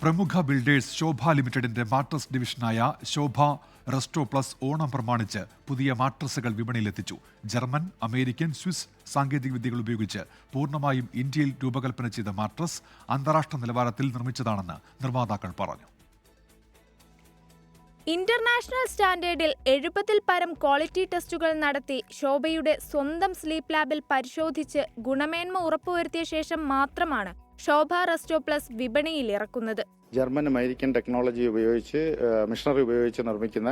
പ്രമുഖ ബിൽഡേഴ്സ് ശോഭ ലിമിറ്റഡിന്റെ മാട്രസ് ഡിവിഷനായ ശോഭ resto plus Onam പ്രമാണിച്ച് പുതിയ മാട്രസുകൾ വിപണിയിലെത്തിച്ചു. ജർമ്മൻ, അമേരിക്കൻ, സ്വിസ് സാങ്കേതികവിദ്യകൾ ഉപയോഗിച്ച് പൂർണ്ണമായും ഇന്ത്യയിൽ രൂപകൽപ്പന ചെയ്ത മാട്രസ് അന്താരാഷ്ട്ര നിലവാരത്തിൽ നിർമ്മിച്ചതാണെന്ന് നിർമ്മാതാക്കൾ പറഞ്ഞു. ഇന്റർനാഷണൽ സ്റ്റാൻഡേർഡിൽ 70-ൽ പരം ക്വാളിറ്റി ടെസ്റ്റുകൾ നടത്തി ശോഭയുടെ സ്വന്തം സ്ലീപ്പ് ലാബിൽ പരിശോധിച്ച് ഗുണമേന്മ ഉറപ്പുവരുത്തിയ ശേഷം മാത്രമാണ് ശോഭ റെസ്റ്റോ പ്ലസ് വിപണിയിൽ ഇറക്കുന്നത്. ജർമ്മൻ, അമേരിക്കൻ ടെക്നോളജി ഉപയോഗിച്ച് മെഷീനറി ഉപയോഗിച്ച് നിർമ്മിക്കുന്ന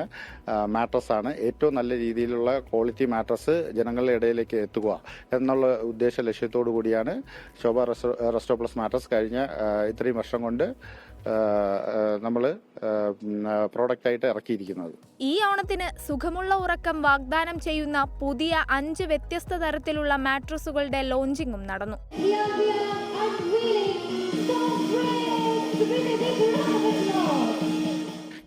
മാട്രസ് ആണ്. ഏറ്റവും നല്ല രീതിയിലുള്ള ക്വാളിറ്റി മാട്രസ് ജനങ്ങളുടെ ഇടയിലേക്ക് എത്തുക എന്നുള്ള ഉദ്ദേശ ലക്ഷ്യത്തോടു കൂടിയാണ് ശോഭ റെസ്റ്റോ പ്ലസ് മാട്രസ് കഴിഞ്ഞ ഇത്രയും വർഷം കൊണ്ട് നമ്മൾ പ്രോഡക്റ്റായിട്ട് ഇറക്കിയിരിക്കുന്നത്. ഈ ഓണത്തിന് സുഖമുള്ള ഉറക്കം വാഗ്ദാനം ചെയ്യുന്ന പുതിയ 5 വ്യത്യസ്ത തരത്തിലുള്ള മാട്രസുകളുടെ ലോഞ്ചിങ്ങും നടന്നു.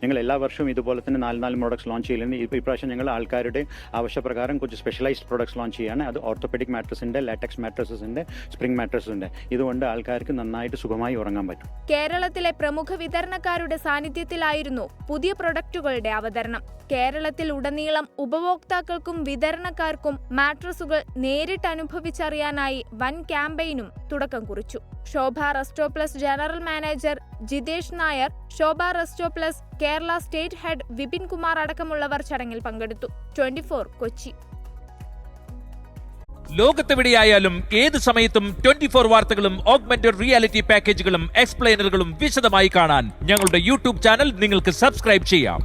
ഞങ്ങൾ എല്ലാ വർഷവും ഇതുപോലെ തന്നെ 4 പ്രോഡക്ട്സ് ലോഞ്ച് ചെയ്യുന്നുണ്ട്. ഇപ്രാവശ്യം ഞങ്ങൾ ആൾക്കാരുടെ ആവശ്യപ്രകാരം കുറച്ച് സ്പെഷ്യലൈസ്ഡ് പ്രോഡക്ട്സ് ലോഞ്ച് ചെയ്യാണ്. അത് ഓർത്തോപെഡിക് മാട്രസിന്റെ, ലാറ്റക്സ് മാട്രസിന്റെ, സ്പ്രിംഗ് മാട്രസിന്റെ. ഇതുകൊണ്ട് ആൾക്കാർക്ക് നന്നായിട്ട് സുഖമായി ഉറങ്ങാൻ പറ്റും. കേരളത്തിലെ പ്രമുഖ വിതരണക്കാരുടെ സാന്നിധ്യത്തിലായിരുന്നു പുതിയ പ്രൊഡക്റ്റുകളുടെ അവതരണം. കേരളത്തിൽ ഉടനീളം ഉപഭോക്താക്കൾക്കും വിതരണക്കാർക്കും മാട്രസുകൾ നേരിട്ട് അനുഭവിച്ചറിയാനായി വൻ ക്യാമ്പയിനും തുടക്കം കുറിച്ചു. Shobha resto plus general manager Jithesh Nair, Shobha resto plus Kerala state head Vipin Kumar അടക്കമുള്ളവർ ചടങ്ങിൽ പങ്കെടുത്തു. 24 കൊച്ചി. ലോകത്തെവിടെയായാലും ഏത് സമയത്തും 24 വാർത്തകളും ഓഗ്മെന്റഡ് റിയാലിറ്റി പാക്കേജുകളും എക്സ്പ്ലെയിനറുകളും വിശദമായി കാണാൻ ഞങ്ങളുടെ യൂട്യൂബ് ചാനൽ നിങ്ങൾക്ക് സബ്സ്ക്രൈബ് ചെയ്യാം.